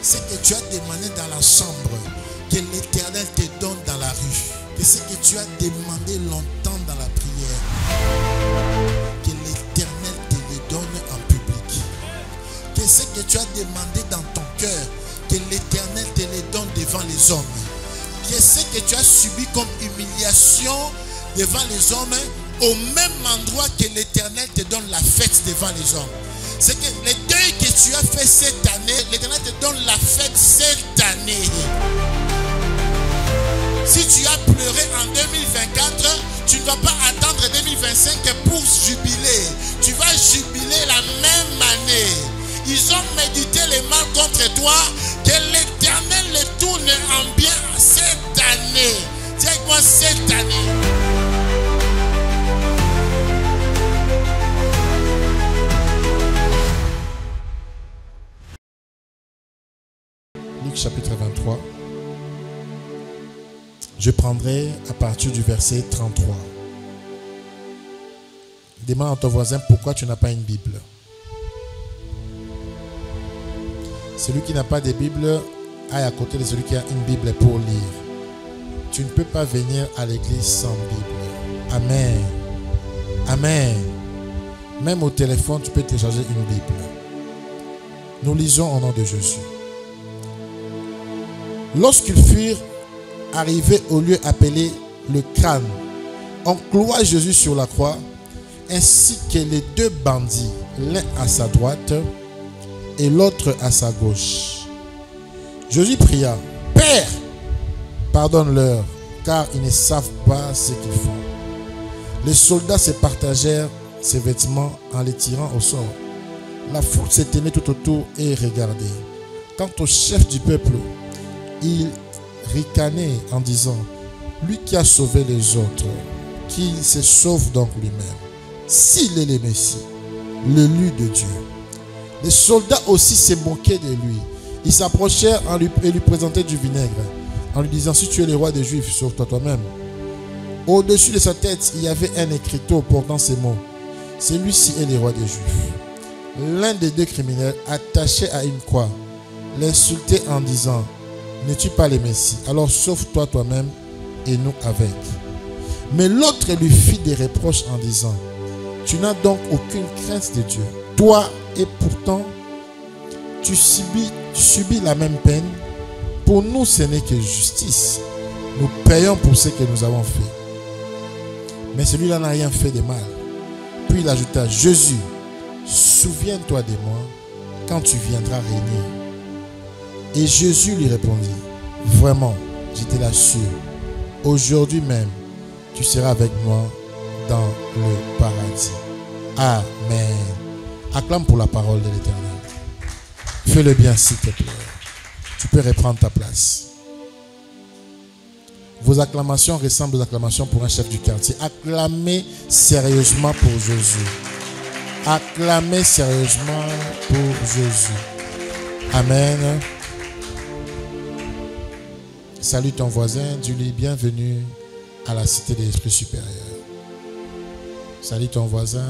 Ce que tu as demandé dans la chambre, que l'Éternel te donne dans la rue. Que ce que tu as demandé longtemps dans la prière, que l'Éternel te le donne en public. Que ce que tu as demandé dans ton cœur, que l'Éternel te le donne devant les hommes. Que ce que tu as subi comme humiliation devant les hommes, au même endroit que l'Éternel te donne la fête devant les hommes. C'est que les deuils que tu as fait cette année, l'Éternel te donne la fête cette année. Si tu as pleuré en 2024, tu ne vas pas attendre 2025 pour jubiler. Tu vas jubiler la même année. Ils ont médité le mal contre toi, que l'Éternel les tourne en bien cette année. Dis avec moi cette année. Luc chapitre 23. Je prendrai à partir du verset 33. Demande à ton voisin pourquoi tu n'as pas une Bible. Celui qui n'a pas de Bible aille à côté de celui qui a une Bible pour lire. Tu ne peux pas venir à l'église sans Bible. Amen. Amen. Même au téléphone, tu peux télécharger une Bible. Nous lisons au nom de Jésus. Lorsqu'ils furent arrivés au lieu appelé le crâne, on cloua Jésus sur la croix, ainsi que les deux bandits, l'un à sa droite et l'autre à sa gauche. Jésus pria, Père, pardonne-leur, car ils ne savent pas ce qu'ils font. Les soldats se partagèrent ses vêtements en les tirant au sort. La foule se tenait tout autour et regardait. Quant au chef du peuple, il ricanait en disant, lui qui a sauvé les autres, qu'il se sauve donc lui-même, s'il est le Messie, l'élu de Dieu. Les soldats aussi se moquaient de lui. Ils s'approchèrent et lui présentaient du vinaigre, en lui disant, si tu es le roi des Juifs, sauve-toi toi-même. Au-dessus de sa tête, il y avait un écriteau portant ces mots, celui-ci est le roi des Juifs. L'un des deux criminels, attaché à une croix, l'insultait en disant, n'es-tu pas le Messie? Alors sauve-toi toi-même et nous avec. Mais l'autre lui fit des reproches en disant, tu n'as donc aucune crainte de Dieu. Toi, et pourtant, tu subis la même peine. Pour nous, ce n'est que justice. Nous payons pour ce que nous avons fait. Mais celui-là n'a rien fait de mal. Puis il ajouta, Jésus, souviens-toi de moi quand tu viendras régner. Et Jésus lui répondit, vraiment, je te l'assure, aujourd'hui même, tu seras avec moi dans le paradis. Amen. Acclame pour la parole de l'Éternel. Fais-le bien s'il te plaît. Tu peux reprendre ta place. Vos acclamations ressemblent aux acclamations pour un chef du quartier. Acclamez sérieusement pour Jésus. Acclamez sérieusement pour Jésus. Amen. Salue ton voisin, dis-lui bienvenue à la cité de l'Esprit supérieur. Salut ton voisin.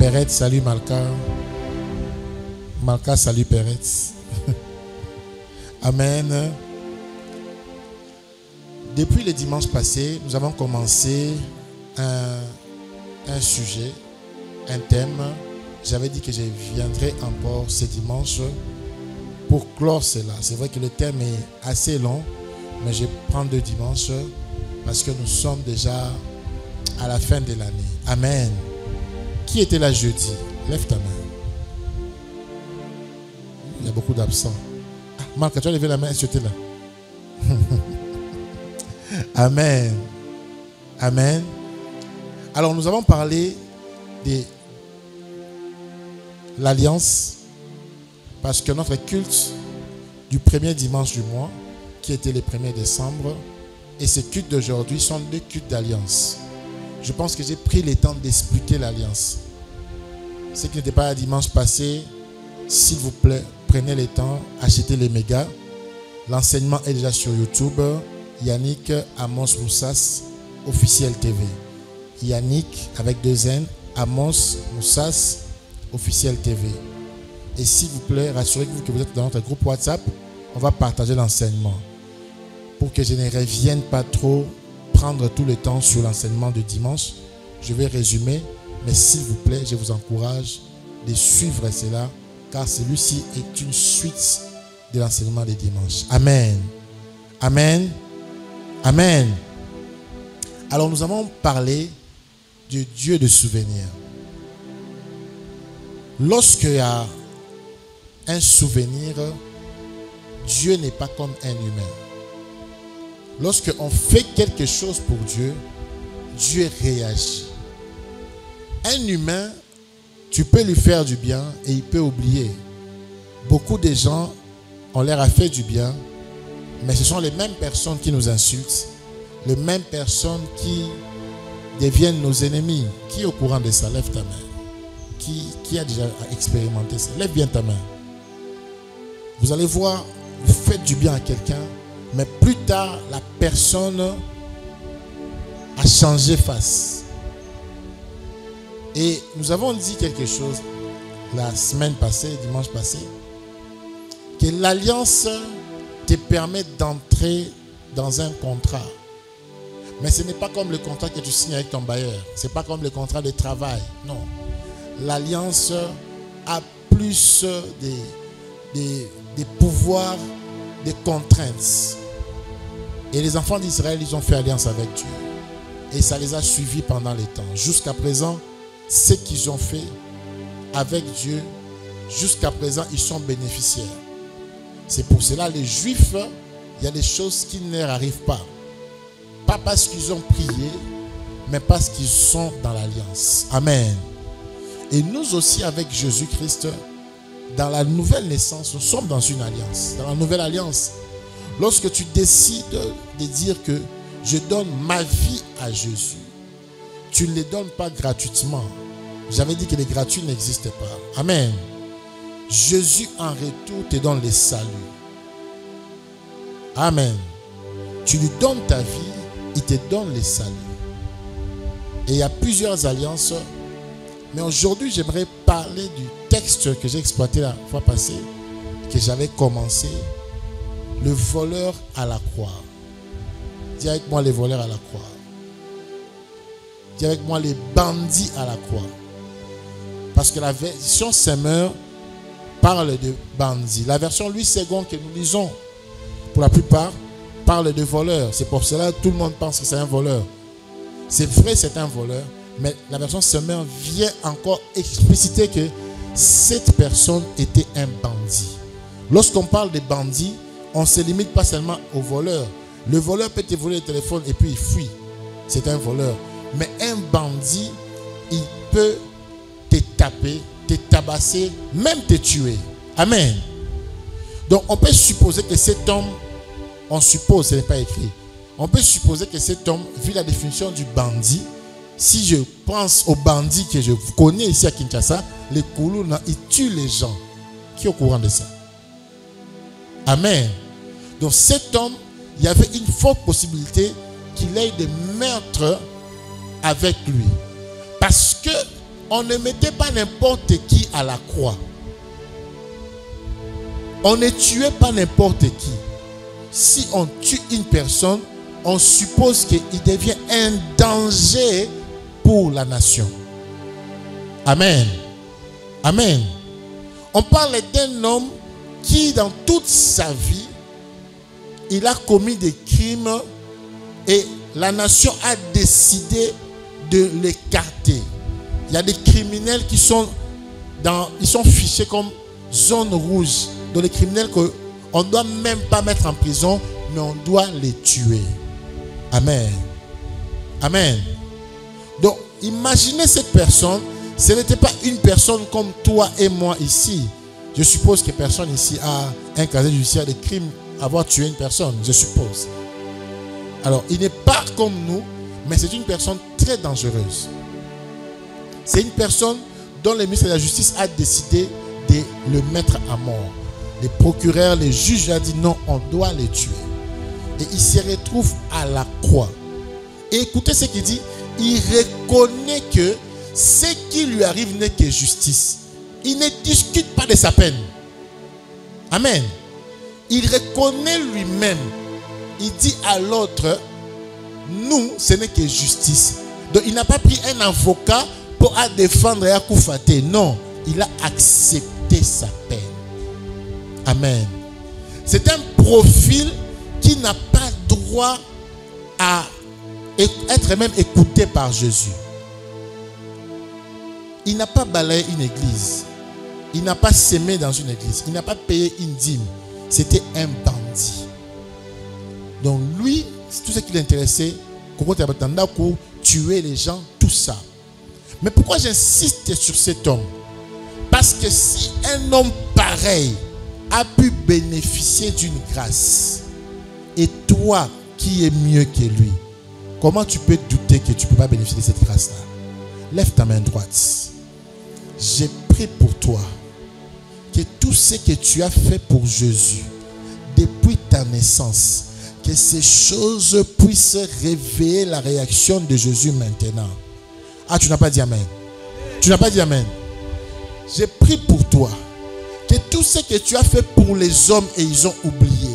Perrette, salut Malka. Malka, salut Perrette. Amen. Depuis le dimanche passé, nous avons commencé un sujet, un thème. J'avais dit que je viendrai encore ce dimanche pour clore cela. C'est vrai que le thème est assez long, mais je prends 2 dimanches parce que nous sommes déjà à la fin de l'année. Amen. Qui était là jeudi? Lève ta main. Il y a beaucoup d'absents. Marc, tu as levé la main et tu étais là. Amen. Amen. Alors nous avons parlé de l'alliance parce que notre culte du premier dimanche du mois, qui était le 1er décembre, et ce culte d'aujourd'hui sont 2 cultes d'alliance. Je pense que j'ai pris le temps d'expliquer l'alliance. Ce qui n'était pas dimanche passé, s'il vous plaît, prenez le temps, achetez les mégas. L'enseignement est déjà sur YouTube. Yannick Amos Moussas, officiel TV. Yannick avec 2 N, Amos Moussas, officiel TV. Et s'il vous plaît, rassurez-vous que vous êtes dans notre groupe WhatsApp. On va partager l'enseignement. Pour que je ne revienne pas trop prendre tout le temps sur l'enseignement de dimanche, je vais résumer. Mais s'il vous plaît, je vous encourage de suivre cela, car celui-ci est une suite de l'enseignement de dimanche. Amen. Amen. Amen. Alors nous avons parlé du Dieu de souvenirs. Lorsqu'il y a un souvenir, Dieu n'est pas comme un humain. Lorsqu'on fait quelque chose pour Dieu, Dieu réagit. Un humain, tu peux lui faire du bien et il peut oublier. Beaucoup de gens, on leur a fait du bien, mais ce sont les mêmes personnes qui nous insultent, les mêmes personnes qui deviennent nos ennemis. Qui est au courant de ça? Lève ta main. Qui a déjà expérimenté ça? Lève bien ta main. Vous allez voir, vous faites du bien à quelqu'un, mais plus tard, la personne a changé face. Et nous avons dit quelque chose la semaine passée, dimanche passé, que l'alliance te permet d'entrer dans un contrat. Mais ce n'est pas comme le contrat que tu signes avec ton bailleur. Ce n'est pas comme le contrat de travail. Non. L'alliance a plus des pouvoirs, des contraintes. Et les enfants d'Israël, ils ont fait alliance avec Dieu. Et ça les a suivis pendant les temps. Jusqu'à présent, ce qu'ils ont fait avec Dieu, jusqu'à présent, ils sont bénéficiaires. C'est pour cela, les Juifs, il y a des choses qui ne leur arrivent pas. Pas parce qu'ils ont prié, mais parce qu'ils sont dans l'alliance. Amen. Et nous aussi, avec Jésus-Christ, dans la nouvelle naissance, nous sommes dans une alliance. Dans la nouvelle alliance, lorsque tu décides de dire que je donne ma vie à Jésus, tu ne les donnes pas gratuitement. J'avais dit que les gratuits n'existaient pas. Amen. Jésus en retour te donne le salut. Amen. Tu lui donnes ta vie, il te donne le salut. Et il y a plusieurs alliances. Mais aujourd'hui, j'aimerais parler du texte que j'ai exploité la fois passée, que j'avais commencé. Le voleur à la croix. Dis avec moi les voleurs à la croix. Dis avec moi les bandits à la croix. Parce que la version Semeur parle de bandits. La version Louis II que nous lisons, pour la plupart, parle de voleurs. C'est pour cela que tout le monde pense que c'est un voleur. C'est vrai, c'est un voleur. Mais la version Semeur vient encore expliciter que cette personne était un bandit. Lorsqu'on parle de bandits, on ne se limite pas seulement au voleur. Le voleur peut te voler le téléphone et puis il fuit. C'est un voleur. Mais un bandit, il peut te taper, te tabasser, même te tuer. Amen. Donc on peut supposer que cet homme, on suppose, ce n'est pas écrit, on peut supposer que cet homme, vu la définition du bandit, si je pense aux bandits que je connais ici à Kinshasa, les Koulouna, ils tuent les gens. Qui est au courant de ça? Amen. Donc cet homme, il y avait une forte possibilité qu'il ait des meurtres avec lui. Parce que on ne mettait pas n'importe qui à la croix. On ne tuait pas n'importe qui. Si on tue une personne, on suppose qu'il devient un danger pour la nation. Amen. Amen. On parle d'un homme qui, dans toute sa vie, il a commis des crimes et la nation a décidé de l'écarter. Il y a des criminels qui sont ils sont fichés comme zone rouge. Donc les criminels qu'on ne doit même pas mettre en prison, mais on doit les tuer. Amen. Amen. Donc imaginez cette personne, ce n'était pas une personne comme toi et moi ici. Je suppose que personne ici a un casier judiciaire de crime, avoir tué une personne, je suppose. Alors, il n'est pas comme nous, mais c'est une personne très dangereuse. C'est une personne dont le ministre de la Justice a décidé de le mettre à mort. Les procureurs, les juges ont dit non, on doit le tuer. Et il se retrouve à la croix. Et écoutez ce qu'il dit, il reconnaît que ce qui lui arrive n'est que justice. Il ne discute pas de sa peine. Amen. Il reconnaît lui-même. Il dit à l'autre, nous, ce n'est que justice. Donc il n'a pas pris un avocat pour défendre et à Koufaté. Non, il a accepté sa peine. Amen. C'est un profil qui n'a pas droit à être même écouté par Jésus. Il n'a pas balayé une église. Il n'a pas sémé dans une église. Il n'a pas payé une dîme. C'était un bandit. Donc lui, tout ce qui l'intéressait, tuer les gens, tout ça. Mais pourquoi j'insiste sur cet homme? Parce que si un homme pareil a pu bénéficier d'une grâce, et toi qui es mieux que lui, comment tu peux douter que tu ne peux pas bénéficier de cette grâce-là? Lève ta main droite. J'ai prié pour toi que tout ce que tu as fait pour Jésus depuis ta naissance, que ces choses puissent réveiller la réaction de Jésus maintenant. Ah, tu n'as pas dit amen. Tu n'as pas dit amen. J'ai prié pour toi que tout ce que tu as fait pour les hommes et ils ont oublié,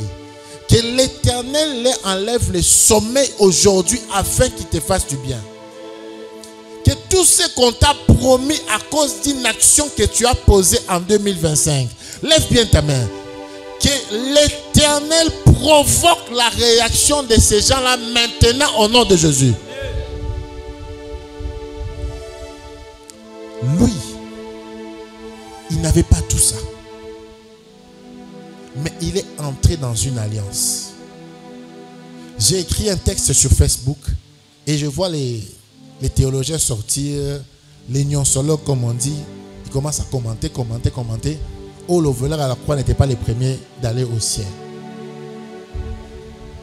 que l'Éternel leur enlève le sommeil aujourd'hui afin qu'il te fasse du bien. Que tout ce qu'on t'a promis à cause d'une action que tu as posée en 2025, lève bien ta main. Que l'Éternel provoque la réaction de ces gens-là maintenant au nom de Jésus. Lui, il n'avait pas tout ça. Mais il est entré dans une alliance. J'ai écrit un texte sur Facebook et je vois les théologiens sortir, les nonsologues comme on dit, ils commencent à commenter. Oh, le voleur à la croix n'était pas les premiers d'aller au ciel.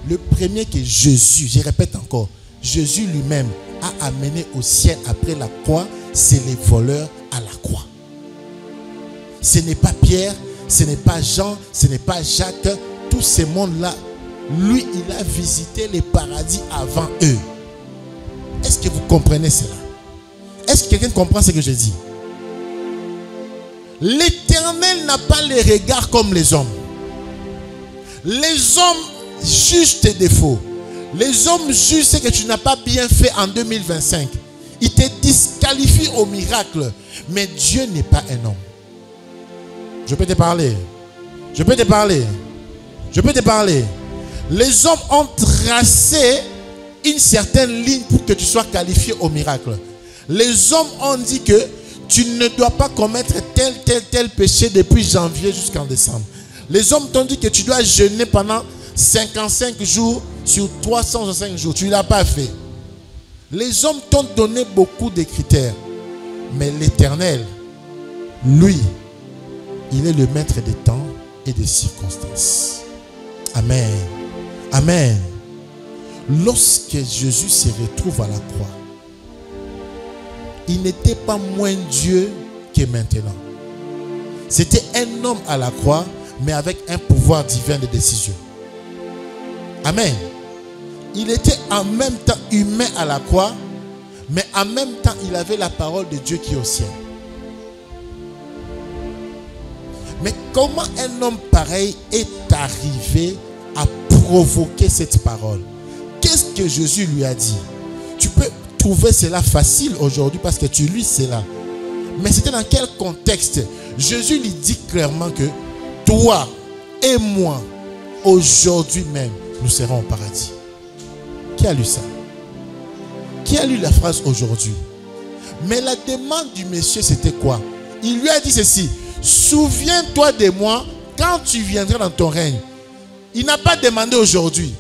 Le premier que Jésus, je répète encore, Jésus lui-même a amené au ciel après la croix, c'est les voleurs à la croix. Ce n'est pas Pierre, ce n'est pas Jean, ce n'est pas Jacques, tous ces mondes-là, lui, il a visité les paradis avant eux. Est-ce que vous comprenez cela? Est-ce que quelqu'un comprend ce que je dis? L'Éternel n'a pas les regards comme les hommes. Les hommes jugent tes défauts. Les hommes jugent ce que tu n'as pas bien fait en 2025. Ils te disqualifient au miracle. Mais Dieu n'est pas un homme. Je peux te parler. Je peux te parler. Je peux te parler. Les hommes ont tracé une certaine ligne pour que tu sois qualifié au miracle. Les hommes ont dit que tu ne dois pas commettre tel péché depuis janvier jusqu'en décembre. Les hommes t'ont dit que tu dois jeûner pendant 55 jours sur 365 jours. Tu ne l'as pas fait. Les hommes t'ont donné beaucoup de critères. Mais l'Éternel, lui, il est le maître des temps et des circonstances. Amen. Amen. Lorsque Jésus se retrouve à la croix, il n'était pas moins Dieu que maintenant. C'était un homme à la croix, mais avec un pouvoir divin de décision. Amen. Il était en même temps humain à la croix, mais en même temps, il avait la parole de Dieu qui est au ciel. Mais comment un homme pareil est arrivé à provoquer cette parole? Qu'est-ce que Jésus lui a dit? Tu peux trouver cela facile aujourd'hui parce que tu lis cela. Mais c'était dans quel contexte? Jésus lui dit clairement que toi et moi, aujourd'hui même, nous serons au paradis. Qui a lu ça? Qui a lu la phrase aujourd'hui? Mais la demande du monsieur, c'était quoi? Il lui a dit ceci: souviens-toi de moi quand tu viendras dans ton règne. Il n'a pas demandé aujourd'hui.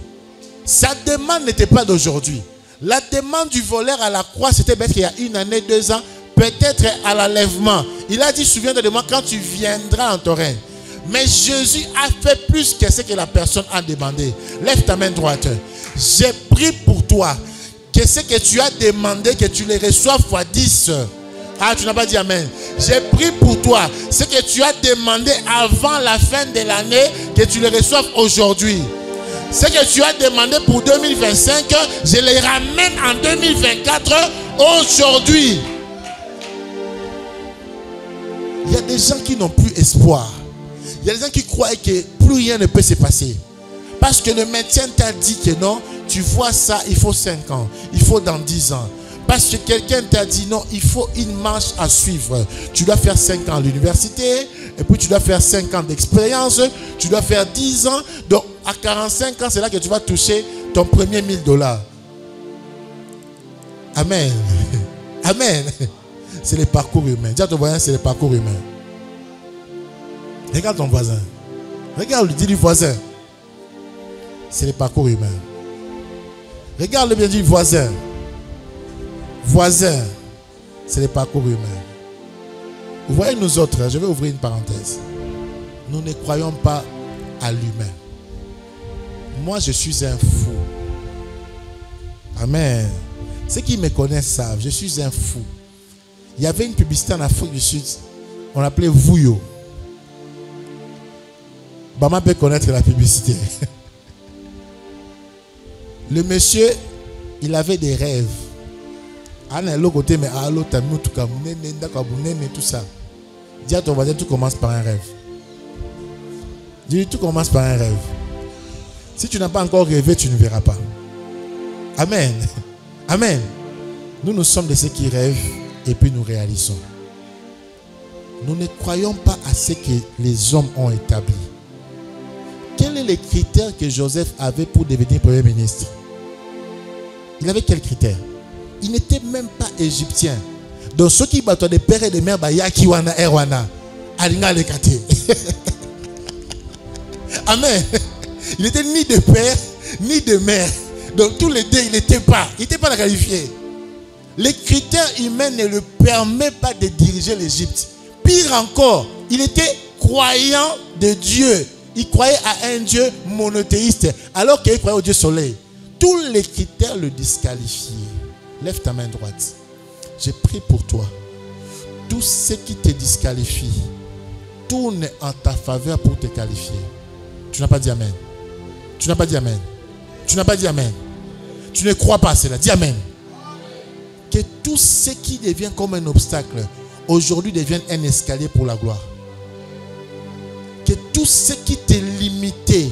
Sa demande n'était pas d'aujourd'hui. La demande du voleur à la croix, c'était peut-être qu'il y a 1 année, 2 ans, peut-être à l'enlèvement. Il a dit: souviens-toi de moi quand tu viendras dans ton règne. Mais Jésus a fait plus que ce que la personne a demandé. Lève ta main droite. J'ai prié pour toi que ce que tu as demandé, que tu les reçoives fois 10. Ah, tu n'as pas dit amen. J'ai prié pour toi ce que tu as demandé avant la fin de l'année, que tu le reçoives aujourd'hui. Ce que tu as demandé pour 2025, je les ramène en 2024 aujourd'hui. Il y a des gens qui n'ont plus espoir. Il y a des gens qui croient que plus rien ne peut se passer. Parce que le médecin t'a dit que non, tu vois ça, il faut 5 ans, il faut dans 10 ans. Parce que quelqu'un t'a dit non, il faut une marche à suivre. Tu dois faire 5 ans à l'université, et puis tu dois faire 5 ans d'expérience, tu dois faire 10 ans. Donc à 45 ans, c'est là que tu vas toucher ton premier $1000. Amen. Amen. C'est le parcours humain. Dis à ton voisin, c'est le parcours humain. Regarde ton voisin. Regarde, dis du voisin. C'est le parcours humain. Regarde le bien du voisin. Voisin, c'est le parcours humain. Vous voyez nous autres, je vais ouvrir une parenthèse. Nous ne croyons pas à l'humain. Moi, je suis un fou. Amen. Ceux qui me connaissent savent, je suis un fou. Il y avait une publicité en Afrique du Sud, on l'appelait Vouyo. Bama peut connaître la publicité. Le monsieur, il avait des rêves. Tout ça. Dis à ton voisin, tout commence par un rêve. Dis, tout commence par un rêve. Si tu n'as pas encore rêvé, tu ne verras pas. Amen. Amen. Nous sommes de ceux qui rêvent et puis nous réalisons. Nous ne croyons pas à ce que les hommes ont établi. Quels sont les critères que Joseph avait pour devenir premier ministre? Il avait quels critères? Il n'était même pas égyptien. Donc ceux qui battent des pères et des mères, Yakiwana, Erwana, Alinga Lekate. Amen. Il n'était ni de père, ni de mère. Donc tous les deux, il n'était pas la qualifié. Les critères humains ne le permettent pas de diriger l'Égypte. Pire encore, il était croyant de Dieu. Il croyait à un Dieu monothéiste, alors qu'il croyait au Dieu soleil. Tous les critères le disqualifiaient. Lève ta main droite. J'ai prié pour toi. Tout ce qui te disqualifie tourne en ta faveur pour te qualifier. Tu n'as pas dit amen. Tu n'as pas dit amen. Tu n'as pas dit amen. Tu ne crois pas à cela. Dis amen. Que tout ce qui devient comme un obstacle aujourd'hui devienne un escalier pour la gloire. Que tout ce qui t'est limité,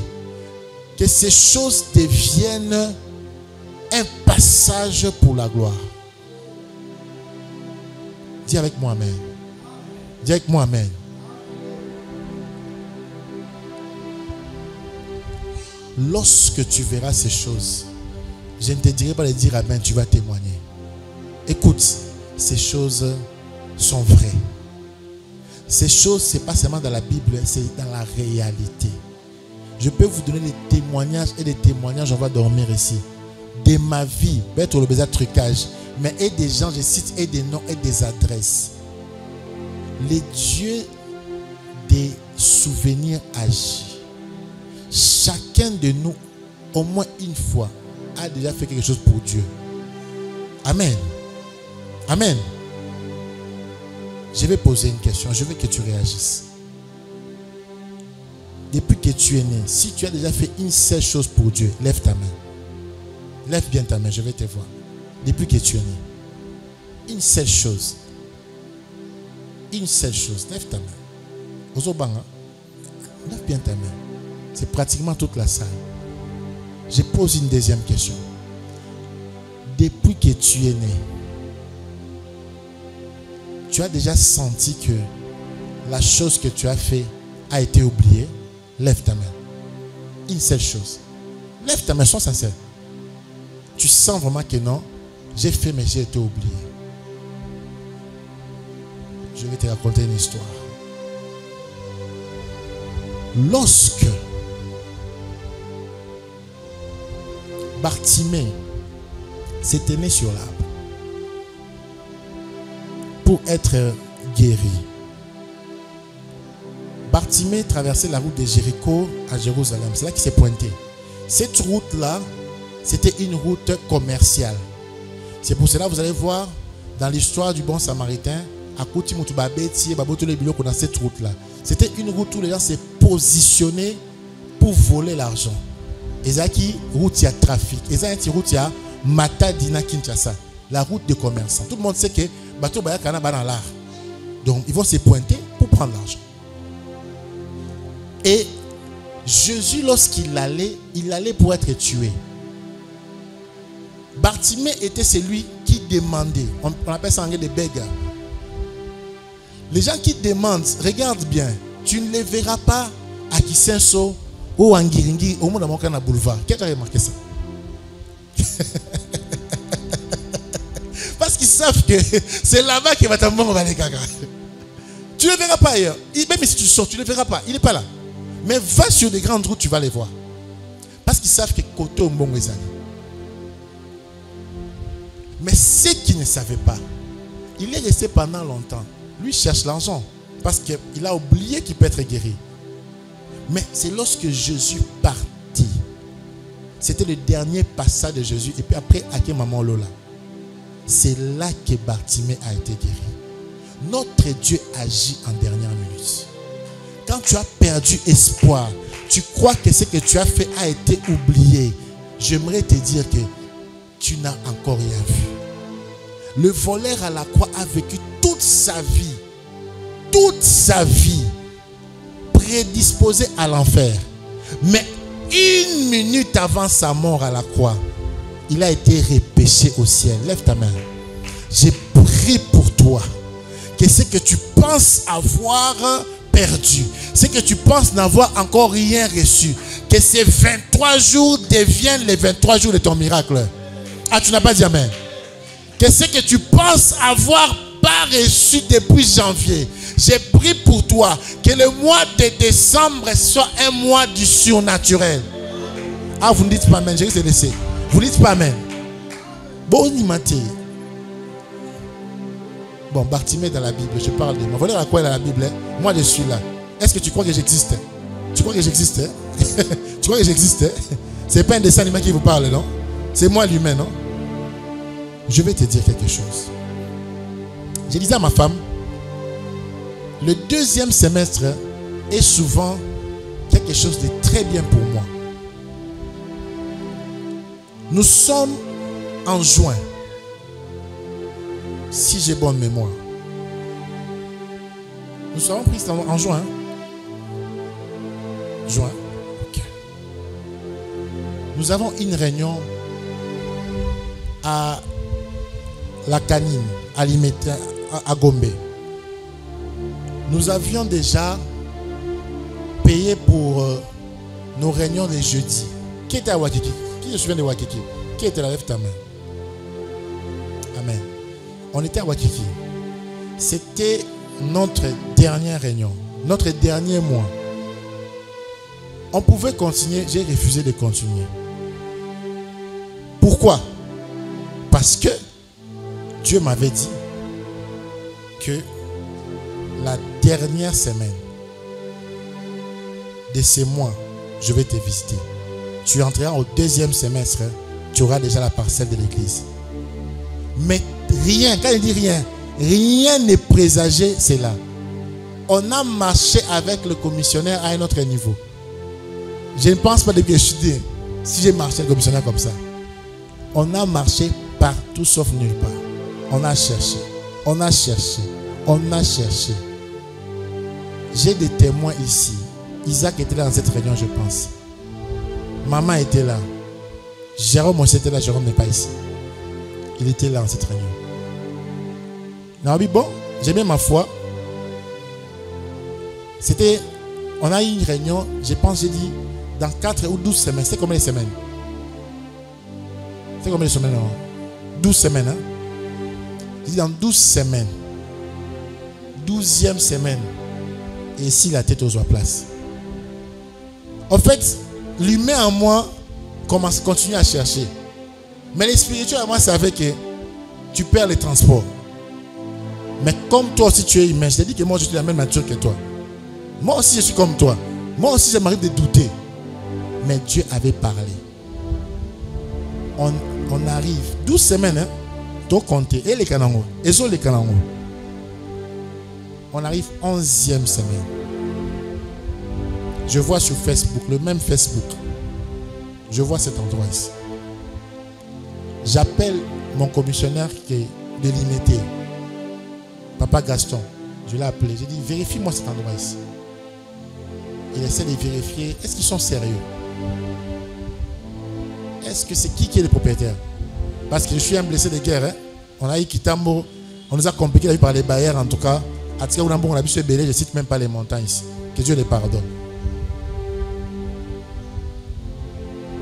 que ces choses deviennent un passage pour la gloire. Dis avec moi amen. Dis avec moi amen. Lorsque tu verras ces choses, je ne te dirai pas de dire amen, tu vas témoigner. Écoute, ces choses sont vraies. Ces choses, ce n'est pas seulement dans la Bible, c'est dans la réalité. Je peux vous donner des témoignages et des témoignages, on va dormir ici. De ma vie, peut-être le besoin de trucage, mais et des gens, je cite, et des noms et des adresses. Les dieux des souvenirs agis. Chacun de nous, au moins une fois, a déjà fait quelque chose pour Dieu. Amen. Amen. Je vais poser une question. Je veux que tu réagisses. Depuis que tu es né, si tu as déjà fait une seule chose pour Dieu, lève ta main. Lève bien ta main, je vais te voir. Depuis que tu es né. Une seule chose. Une seule chose. Lève ta main. Ozobanga. Lève bien ta main. C'est pratiquement toute la salle. Je pose une deuxième question. Depuis que tu es né, tu as déjà senti que la chose que tu as fait a été oubliée? Lève ta main. Une seule chose. Lève ta main, sois sincère. Tu sens vraiment que non, j'ai fait mais j'ai été oublié. Je vais te raconter une histoire. Lorsque Bartimée s'était mis sur l'arbre pour être guéri, Bartimée traversait la route de Jéricho à Jérusalem. C'est là qu'il s'est pointé. Cette route-là, c'était une route commerciale. C'est pour cela que vous allez voir dans l'histoire du bon samaritain, dans cette route-là. C'était une route où les gens s'est positionnés pour voler l'argent. Et ça qui route il y a trafic. Et ça qui route il y a Matadina Kinshasa, la route de commerçants. Tout le monde sait que bateau baya kana dans l'art. Donc ils vont se pointer pour prendre l'argent. Et Jésus, lorsqu'il allait, il allait pour être tué. Bartimée était celui qui demandait. On appelle ça en anglais des beggars. Les gens qui demandent, regarde bien, tu ne les verras pas à Kisenso ou à Ngiringi, au monde de Mokana Boulevard. Qui a remarqué ça? Parce qu'ils savent que c'est là-bas qu'il va t'envoyer les gaga. Tu ne le verras pas ailleurs. Même si tu sors, tu ne le verras pas. Il n'est pas là. Mais va sur des grandes routes, tu vas les voir. Parce qu'ils savent que côté au Mbongo est allé. Mais ceux qui ne savaient pas, il est resté pendant longtemps. Lui cherche l'argent parce qu'il a oublié qu'il peut être guéri. Mais c'est lorsque Jésus partit. C'était le dernier passage de Jésus. Et puis après, Ake Maman Lola. C'est là que Bartimée a été guéri. Notre Dieu agit en dernière minute. Quand tu as perdu espoir, tu crois que ce que tu as fait a été oublié. J'aimerais te dire que tu n'as encore rien vu. Le voleur à la croix a vécu toute sa vie prédisposé à l'enfer. Mais une minute avant sa mort à la croix, il a été repêché au ciel. Lève ta main. J'ai prié pour toi que ce que tu penses avoir perdu, ce que tu penses n'avoir encore rien reçu, que ces 23 jours deviennent les 23 jours de ton miracle. Ah, tu n'as pas dit amen. Que ce que tu penses avoir pas reçu depuis janvier, j'ai prié pour toi que le mois de décembre soit un mois du surnaturel. Ah, vous ne dites pas amen, je vais te laisser. Vous ne dites pas amen. Bon, bon, Bartimée dans la Bible, je parle de moi. Vous voyez à quoi il est dans la Bible, hein? Moi je suis là. Est-ce que tu crois que j'existe? Tu crois que j'existe? Tu crois que j'existe? Ce n'est pas un dessin animé qui vous parle, non? C'est moi l'humain, non? Je vais te dire quelque chose. Je disais à ma femme, le deuxième semestre est souvent quelque chose de très bien pour moi. Nous sommes en juin, si j'ai bonne mémoire. Nous sommes pris en juin. Juin. Okay. Nous avons une réunion à la Canine, à Gombe. Nous avions déjà payé pour nos réunions les jeudis. Qui était à Wakiki? Qui se souvient de Wakiki? Qui était là? Lève ta main. Amen. On était à Wakiki. C'était notre dernière réunion, notre dernier mois. On pouvait continuer, j'ai refusé de continuer. Pourquoi? Parce que Dieu m'avait dit que la dernière semaine de ces mois, je vais te visiter. Tu entreras au deuxième semestre, tu auras déjà la parcelle de l'église. Mais rien, quand il dit rien, rien n'est présagé, c'est là. On a marché avec le commissionnaire à un autre niveau. Je ne pense pas depuis que je suis dit, si j'ai marché avec le commissionnaire comme ça. On a marché partout sauf nulle part. On a cherché, on a cherché, on a cherché. J'ai des témoins ici. Isaac était là dans cette réunion, je pense. Maman était là. Jérôme aussi était là. Jérôme n'est pas ici. Il était là dans cette réunion. Non, oui, bon, j'ai mis ma foi. C'était, on a eu une réunion, je pense, j'ai dit, dans 4 ou 12 semaines. C'est combien de semaines? C'est combien de semaines? Non? 12 semaines, hein? J'ai dit dans 12 semaines. 12e semaine. Et ici, la tête aux place. En fait, l'humain en moi continue à chercher. Mais le spirituel en moi savait que tu perds les transports. Mais comme toi aussi tu es humain, je te dis que moi je suis de la même nature que toi. Moi aussi je suis comme toi. Moi aussi ça m'arrive de douter. Mais Dieu avait parlé. On arrive 12 semaines, hein, tout compter. Et les canangos. Et sur les canangos. On arrive 11e semaine. Je vois sur Facebook, le même Facebook. Je vois cet endroit ici. J'appelle mon commissionnaire qui est de l'IMT, Papa Gaston. Je l'ai appelé. J'ai dit, vérifie-moi cet endroit ici. Il essaie de vérifier. Est-ce qu'ils sont sérieux? Est-ce que c'est qui est le propriétaire? Parce que je suis un blessé de guerre. Hein? On a eu Kitambo. On nous a compliqué la vie par les bailleurs en tout cas. À Tika Ounambo, on a vu se bêler. Je ne cite même pas les montants ici. Que Dieu les pardonne.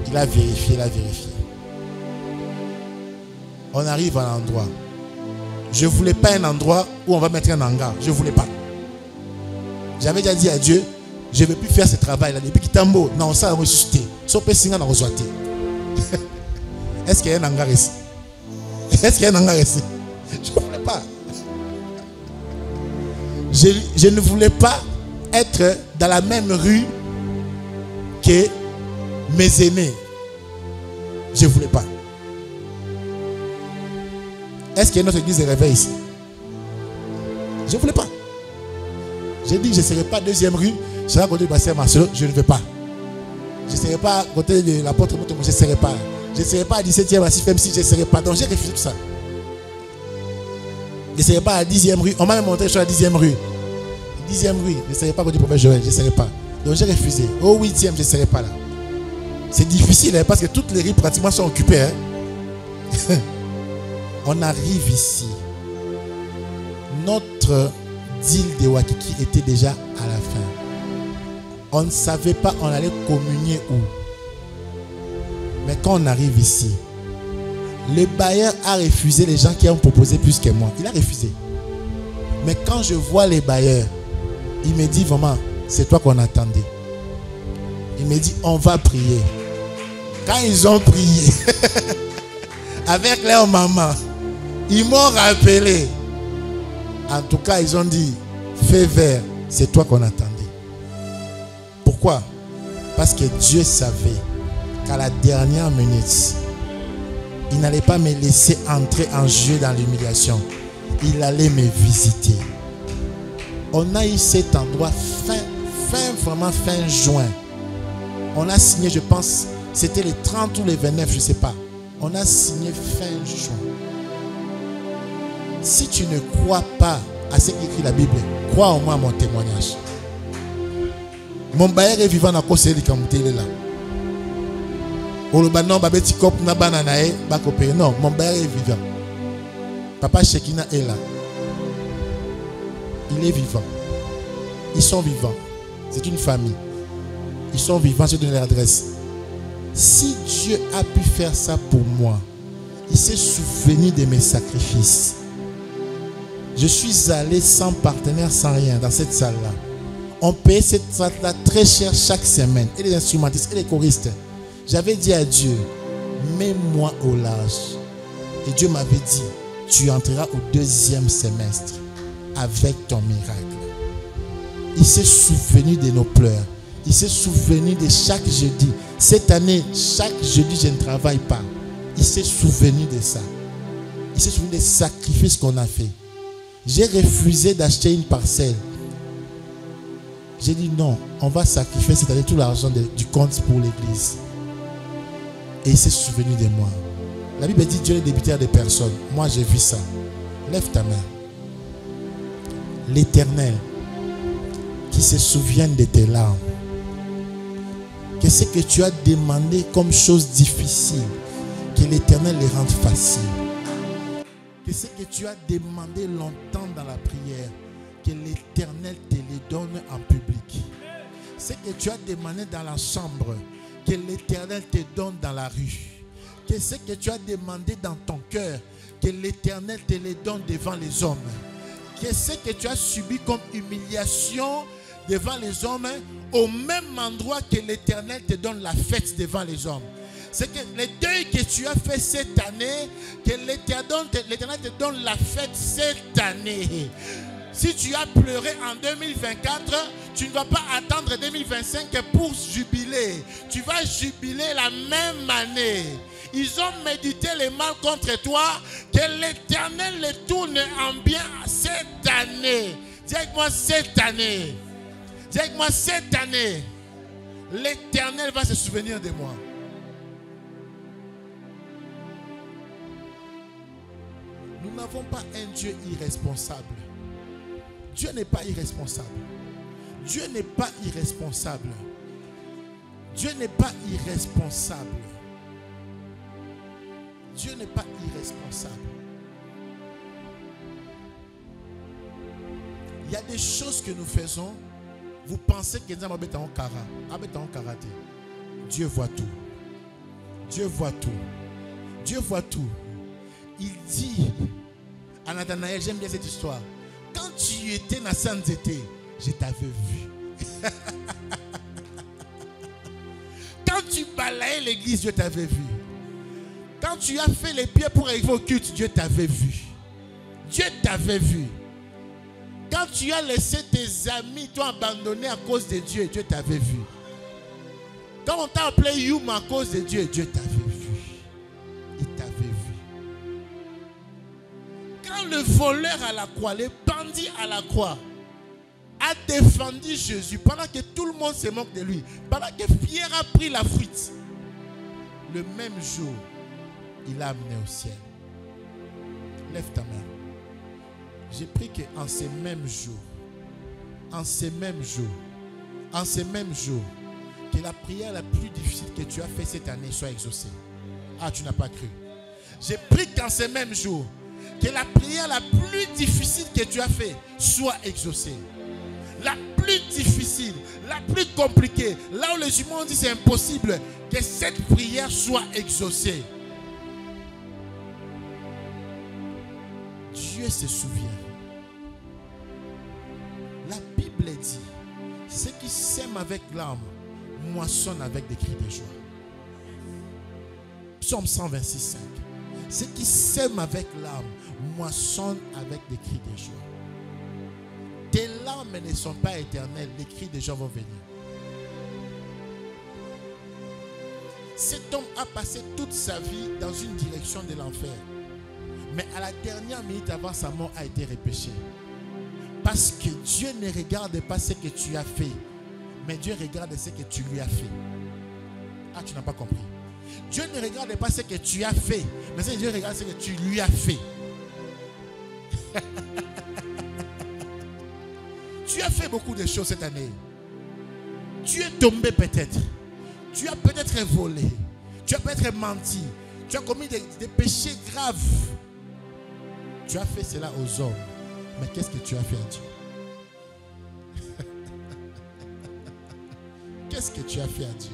Il a vérifié, il a vérifié. On arrive à l'endroit. Je ne voulais pas un endroit où on va mettre un hangar. Je ne voulais pas. J'avais déjà dit à Dieu, je ne veux plus faire ce travail-là. Depuis Kitambo, non, ça a ressuscité. Sauf que Singa n'a ressuscité. Est-ce qu'il y a un hangar ici? Est-ce qu'il y a un hangar ici? Je ne voulais pas. Je ne voulais pas être dans la même rue que mes aînés. Je ne voulais pas. Est-ce qu'il y a une autre église de réveil ici? Je ne voulais pas. J'ai dit, je ne serai pas deuxième rue, je serai à côté du pasteur Marcelo, je ne veux pas. Je ne serai pas à côté de l'apôtre Moto, je ne serai pas. Je ne serai pas à 17e, à 6e, je ne serai pas. Donc j'ai refusé tout ça. Je ne serai pas à 10e rue. On m'a même montré, je suis à 10e rue. 10e rue, je ne serai pas à côté du prophète Joël, je ne serai pas. Donc j'ai refusé. Au 8e, je ne serai pas là. C'est difficile hein, parce que toutes les rues pratiquement sont occupées. Hein. On arrive ici. Notre deal de Wakiki était déjà à la fin. On ne savait pas on allait communier où. Mais quand on arrive ici, le bailleur a refusé les gens qui ont proposé plus que moi. Il a refusé. Mais quand je vois les bailleurs, il me dit vraiment, c'est toi qu'on attendait. Il me dit, on va prier. Quand ils ont prié, avec leur maman, ils m'ont rappelé. En tout cas, ils ont dit, fais vert, c'est toi qu'on attendait. Pourquoi? Parce que Dieu savait qu'à la dernière minute, il n'allait pas me laisser entrer en jeu dans l'humiliation. Il allait me visiter. On a eu cet endroit vraiment fin juin. On a signé, je pense, c'était le 30 ou le 29, je ne sais pas. On a signé fin juin. Si tu ne crois pas à ce qu'écrit la Bible, crois au moins à mon témoignage. Mon bailleur est vivant à cause de il est là. Non, mon bailleur est vivant. Papa Shekina est là. Il est vivant. Ils sont vivants. C'est une famille. Ils sont vivants, je donne l'adresse. Si Dieu a pu faire ça pour moi, il s'est souvenu de mes sacrifices. Je suis allé sans partenaire, sans rien dans cette salle-là. On payait cette salle-là très cher chaque semaine. Et les instrumentistes et les choristes. J'avais dit à Dieu, mets-moi au large. Et Dieu m'avait dit, tu entreras au 2e semestre avec ton miracle. Il s'est souvenu de nos pleurs. Il s'est souvenu de chaque jeudi. Cette année, chaque jeudi, je ne travaille pas. Il s'est souvenu de ça. Il s'est souvenu des sacrifices qu'on a fait. J'ai refusé d'acheter une parcelle. J'ai dit non, on va sacrifier cette année tout l'argent du compte pour l'église. Et il s'est souvenu de moi. La Bible dit Dieu est débiteur des personnes. Moi j'ai vu ça. Lève ta main. L'Éternel qui se souvienne de tes larmes. Que ce que tu as demandé comme chose difficile, que l'Éternel les rende facile. Que ce que tu as demandé longtemps dans la prière, que l'Éternel te les donne en public. Ce que tu as demandé dans la chambre, que l'Éternel te donne dans la rue. Que ce que tu as demandé dans ton cœur, que l'Éternel te les donne devant les hommes. Que ce que tu as subi comme humiliation devant les hommes, au même endroit que l'Éternel te donne la fête devant les hommes. C'est que les deuils que tu as fait cette année, que l'Éternel te donne la fête cette année. Si tu as pleuré en 2024, tu ne vas pas attendre 2025 pour jubiler. Tu vas jubiler la même année. Ils ont médité le mal contre toi, que l'Éternel les tourne en bien cette année. Dis avec moi cette année. Dis avec moi cette année. L'Éternel va se souvenir de moi. Nous n'avons pas un Dieu irresponsable. Dieu n'est pas irresponsable. Dieu n'est pas irresponsable. Dieu n'est pas irresponsable. Dieu n'est pas irresponsable. Il y a des choses que nous faisons. Vous pensez que Dieu est en karaté. Dieu voit tout. Dieu voit tout. Dieu voit tout. Il dit à Nathanaël, j'aime bien cette histoire. Quand tu étais dans Saint-Zété, je t'avais vu. Quand tu balayais l'église, Dieu t'avait vu. Quand tu as fait les pieds pour arriver au culte, Dieu t'avait vu. Dieu t'avait vu. Quand tu as laissé tes amis t'ont abandonné à cause de Dieu, Dieu t'avait vu. Quand on t'a appelé Youm à cause de Dieu, Dieu t'avait vu. Il t'avait vu. Quand le voleur à la croix, le bandit à la croix, a défendu Jésus pendant que tout le monde se moque de lui, pendant que Pierre a pris la fuite, le même jour, il l'a amené au ciel. Lève ta main. J'ai pris qu'en ces mêmes jours, que la prière la plus difficile que tu as faite cette année soit exaucée. Ah, tu n'as pas cru. J'ai pris qu'en ces mêmes jours, que la prière la plus difficile que tu as faite soit exaucée. La plus difficile, la plus compliquée, là où les humains ont dit c'est impossible, que cette prière soit exaucée. Dieu se souvient. La Bible dit, ceux qui sèment avec l'âme moissonnent avec des cris de joie. Psaume 126, 5. Ceux qui sèment avec l'âme moissonnent avec des cris de joie. Tes larmes ne sont pas éternelles, les cris de joie vont venir. Cet homme a passé toute sa vie dans une direction de l'enfer. Mais à la dernière minute avant sa mort a été repêché. Parce que Dieu ne regarde pas ce que tu as fait, mais Dieu regarde ce que tu lui as fait. Ah, tu n'as pas compris. Dieu ne regarde pas ce que tu as fait, mais Dieu regarde ce que tu lui as fait. Tu as fait beaucoup de choses cette année. Tu es tombé peut-être. Tu as peut-être volé. Tu as peut-être menti. Tu as commis des péchés graves. Tu as fait cela aux hommes. Mais qu'est-ce que tu as fait à Dieu? Qu'est-ce que tu as fait à Dieu?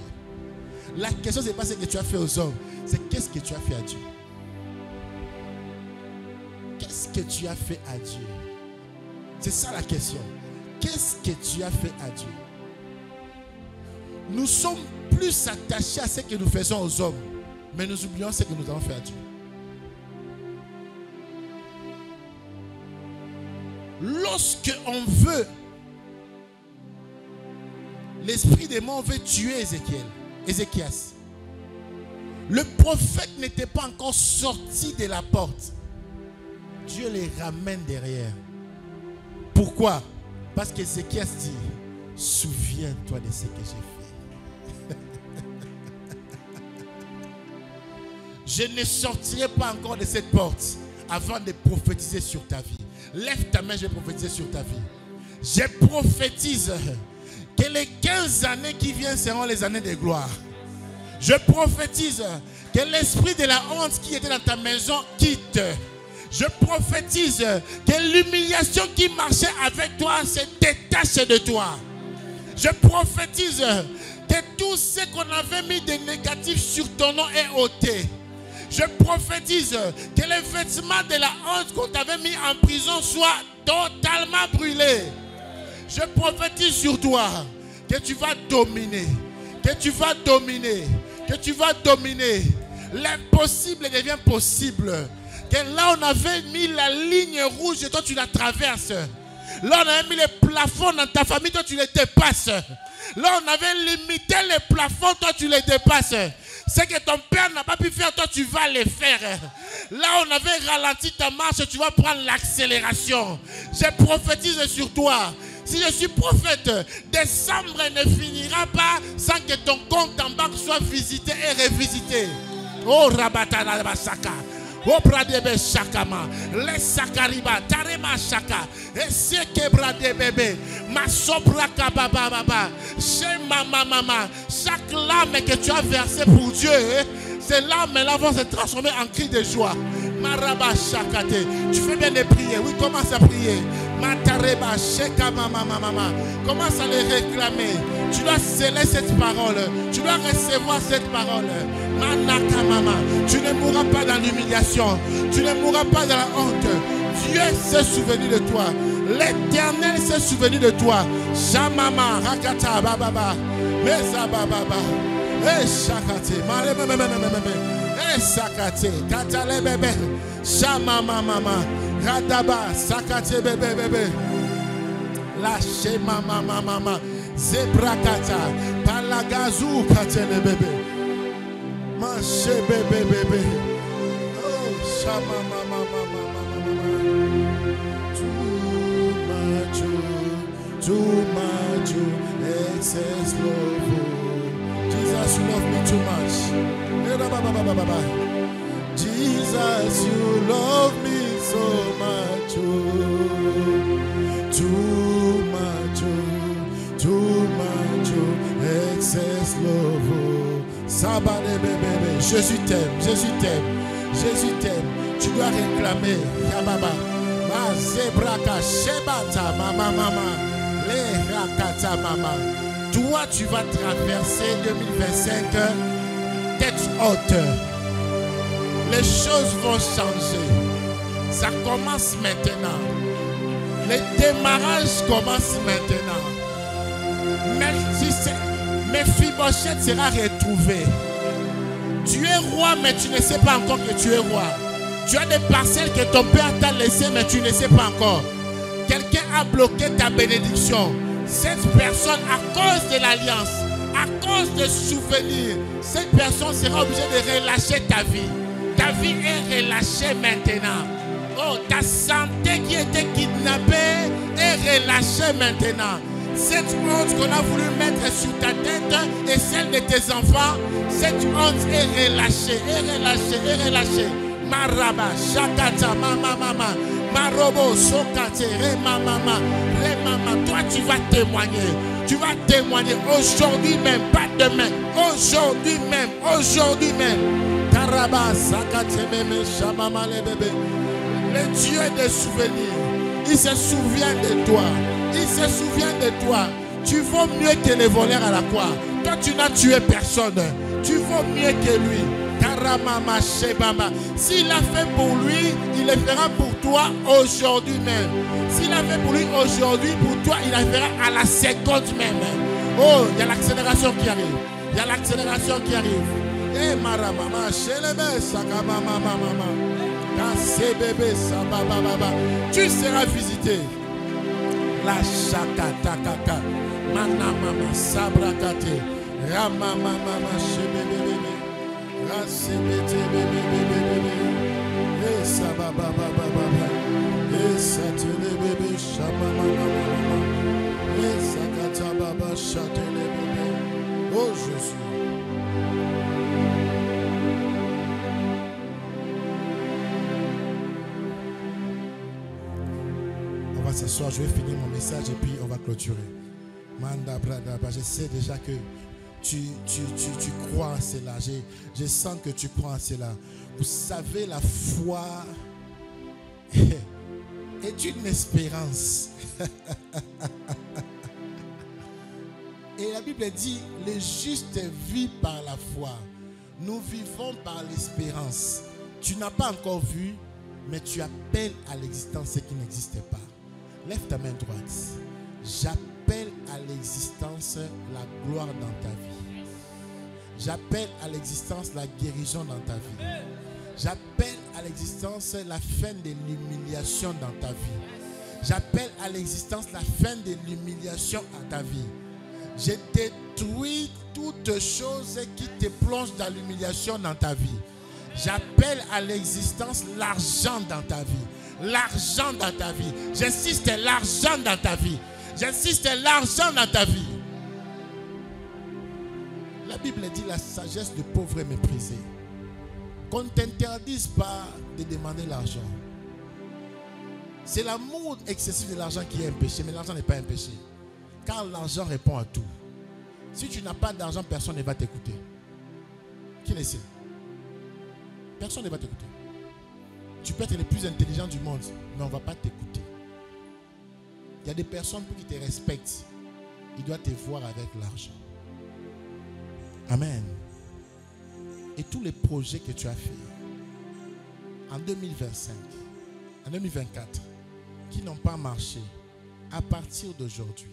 La question, ce n'est pas ce que tu as fait aux hommes. C'est qu'est-ce que tu as fait à Dieu? Qu'est-ce que tu as fait à Dieu? C'est ça la question. Qu'est-ce que tu as fait à Dieu? Nous sommes plus attachés à ce que nous faisons aux hommes, mais nous oublions ce que nous avons fait à Dieu. Lorsque on veut, l'esprit des morts veut tuer Ézéchias. Le prophète n'était pas encore sorti de la porte. Dieu les ramène derrière. Pourquoi? Parce qu'Ézéchias dit, souviens-toi de ce que j'ai fait. Je ne sortirai pas encore de cette porte avant de prophétiser sur ta vie. Lève ta main, je vais prophétiser sur ta vie. Je prophétise que les 15 années qui viennent seront les années de gloire. Je prophétise que l'esprit de la honte qui était dans ta maison quitte. Je prophétise que l'humiliation qui marchait avec toi se détache de toi. Je prophétise que tout ce qu'on avait mis de négatif sur ton nom est ôté. Je prophétise que les vêtements de la honte qu'on t'avait mis en prison soient totalement brûlés. Je prophétise sur toi que tu vas dominer, que tu vas dominer, que tu vas dominer. L'impossible devient possible. Que là on avait mis la ligne rouge et toi tu la traverses. Là on avait mis les plafonds dans ta famille, toi tu les dépasses. Là on avait limité les plafonds, toi tu les dépasses. Ce que ton père n'a pas pu faire, toi tu vas le faire. Là on avait ralenti ta marche, tu vas prendre l'accélération. Je prophétise sur toi. Si je suis prophète, décembre ne finira pas sans que ton compte en banque soit visité et revisité. Oh Rabatana Basaka. Obradebe Shakama, les Sakariba, Tarema Shaka, et Sekebra de bébé, ma sobraka baba baba, chez mama, chaque larme que tu as versée pour Dieu, ces larmes-là vont se transformer en cris de joie. Maraba Shakate, tu fais bien de prier, oui, commence à prier. Matareba Sheka mama. Commence à les réclamer. Tu dois sceller cette parole. Tu dois recevoir cette parole. Manaka mama. Tu ne mourras pas dans l'humiliation. Tu ne mourras pas dans la honte. Dieu s'est souvenu de toi. L'Éternel s'est souvenu de toi. Shamama rakata bababa. Mesa bababa. Eh shakate. Eh sakate. Katale bebe. Shamama mama. Radaba, sakate bebe, lâche mama, zebrakata, palagazu katele bebe, manche bebe, oh shama mama, too much, excess love. Jesus, you love me too much. Jesus, you love me so much, too much, excess love. Sabade bébé, Jésus t'aime. Tu dois réclamer, Yababa, ma zebraka, shebata, mama, le rakata, mama. Toi, tu vas traverser 2025 tête haute. Les choses vont changer. Ça commence maintenant. Le démarrage commence maintenant. Mais tu sais, Mephibosheth sera retrouvé. Tu es roi, mais tu ne sais pas encore que tu es roi. Tu as des parcelles que ton père t'a laissées, mais tu ne sais pas encore. Quelqu'un a bloqué ta bénédiction. Cette personne, à cause de l'alliance, à cause de souvenirs, cette personne sera obligée de relâcher ta vie. Ta vie est relâchée maintenant. Oh, ta santé qui était kidnappée est relâchée maintenant. Cette honte qu'on a voulu mettre sur ta tête et celle de tes enfants, cette honte est relâchée. Maraba, Shakata, mama, Marobo, Sokate, Remama. Toi, tu vas témoigner. Tu vas témoigner aujourd'hui même, pas demain. Aujourd'hui même. Karaba, Sakate, Meme, Shamama, les bébés. Le Dieu des souvenirs, il se souvient de toi. Tu vaux mieux que les voleurs à la croix. Toi, tu n'as tué personne. Tu vaux mieux que lui. Karamama Shebama. S'il a fait pour lui, il le fera pour toi aujourd'hui même. S'il a fait pour lui aujourd'hui, pour toi, il le fera à la seconde même. Oh, il y a l'accélération qui arrive. Eh maramama, shelebe sakamama mama. Bébé, tu seras visité. La shakata kaka, mana mama sabrakate, rama mama shebebe, rasebete bebe, et sababa et satele bébé, shama mama, et sakata baba chatele bébé. Oh Jésus. Ce soir, je vais finir mon message et puis on va clôturer. Manda brada, je sais déjà que tu crois en cela. Je sens que tu crois en cela. Vous savez, la foi est une espérance. Et la Bible dit, le juste vit par la foi. Nous vivons par l'espérance. Tu n'as pas encore vu, mais tu appelles à l'existence ce qui n'existe pas. Lève ta main droite. J'appelle à l'existence la gloire dans ta vie. J'appelle à l'existence la guérison dans ta vie. J'appelle à l'existence la fin de l'humiliation dans ta vie. J'appelle à l'existence la fin de l'humiliation à ta vie. Je détruis toutes choses qui te plongent dans l'humiliation dans ta vie. J'appelle à l'existence l'argent dans ta vie. L'argent dans ta vie. J'insiste, l'argent dans ta vie. La Bible dit la sagesse du pauvre est méprisée. Qu'on ne t'interdise pas de demander l'argent. C'est l'amour excessif de l'argent qui est un péché, mais l'argent n'est pas un péché. Car l'argent répond à tout. Si tu n'as pas d'argent, personne ne va t'écouter. Qui le sait? Personne ne va t'écouter. Tu peux être le plus intelligent du monde, mais on ne va pas t'écouter. Il y a des personnes pour qui te respectent. Ils doivent te voir avec l'argent. Amen. Et tous les projets que tu as faits en 2025, en 2024, qui n'ont pas marché, à partir d'aujourd'hui,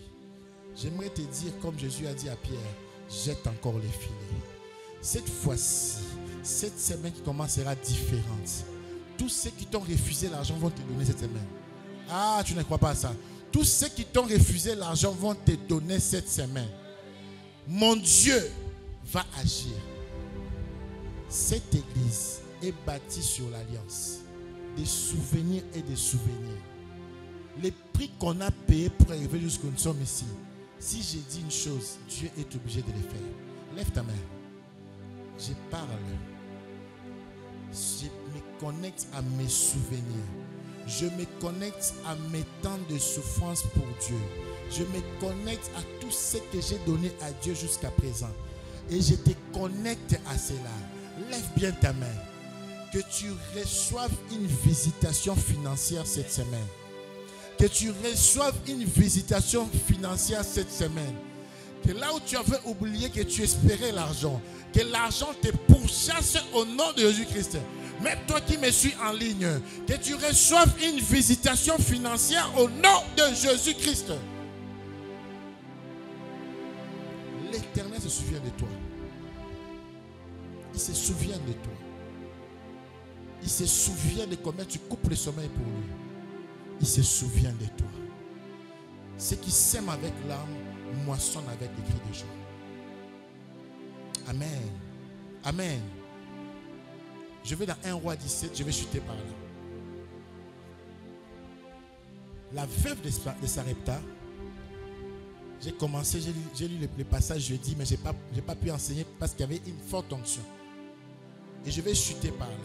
j'aimerais te dire, comme Jésus a dit à Pierre, jette encore les filets. Cette fois-ci, cette semaine qui commencera différente. Tous ceux qui t'ont refusé l'argent vont te donner cette semaine. Ah, tu ne crois pas à ça? Tous ceux qui t'ont refusé l'argent vont te donner cette semaine. Mon Dieu va agir. Cette église est bâtie sur l'alliance. Des souvenirs et des souvenirs. Les prix qu'on a payés pour arriver jusqu'où nous sommes ici. Si j'ai dit une chose, Dieu est obligé de le faire. Lève ta main. Je parle. Je me connecte à mes souvenirs. Je me connecte à mes temps de souffrance pour Dieu. Je me connecte à tout ce que j'ai donné à Dieu jusqu'à présent. Et je te connecte à cela. Lève bien ta main. Que tu reçoives une visitation financière cette semaine. Que tu reçoives une visitation financière cette semaine. Que là où tu avais oublié que tu espérais l'argent, que l'argent te pourchasse au nom de Jésus-Christ. Même toi qui me suis en ligne, que tu reçoives une visitation financière au nom de Jésus-Christ. L'Éternel se souvient de toi. Il se souvient de toi. Il se souvient de combien tu coupes le sommeil pour lui. Il se souvient de toi. Ceux qui sèment avec l'âme moissonnent avec des cris de joie. Amen. Amen. Je vais dans 1 Roi 17, je vais chuter par là. La veuve de Sarepta, j'ai commencé, j'ai lu le passage jeudi, mais je n'ai pas pu enseigner parce qu'il y avait une forte onction. Et je vais chuter par là.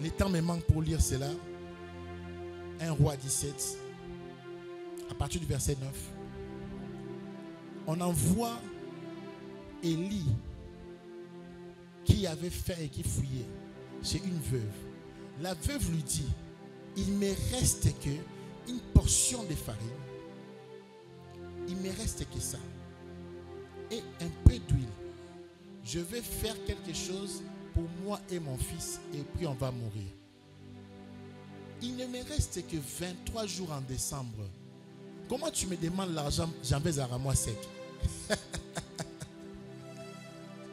Le temps me manque pour lire cela. 1 Roi 17, à partir du verset 9. On envoie Élie, qui avait faim et qui fouillait chez une veuve. La veuve lui dit, il me reste que une portion de farine. Il me reste que ça. Et un peu d'huile. Je vais faire quelque chose pour moi et mon fils et puis on va mourir. Il ne me reste que 23 jours en décembre. Comment tu me demandes l'argent, j'en vais à moi sec?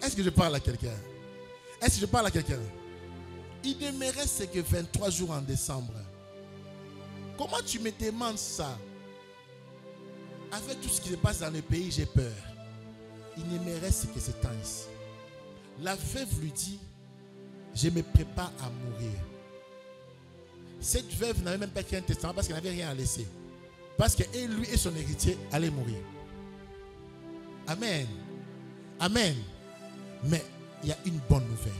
Est-ce que je parle à quelqu'un? Est-ce que je parle à quelqu'un? Il ne me reste que 23 jours en décembre. Comment tu me demandes ça? Avec tout ce qui se passe dans le pays, j'ai peur. Il ne me reste que ce temps ici. La veuve lui dit, je me prépare à mourir. Cette veuve n'avait même pas écrit un testament parce qu'elle n'avait rien à laisser. Parce que lui et son héritier allaient mourir. Amen. Amen. Mais il y a une bonne nouvelle.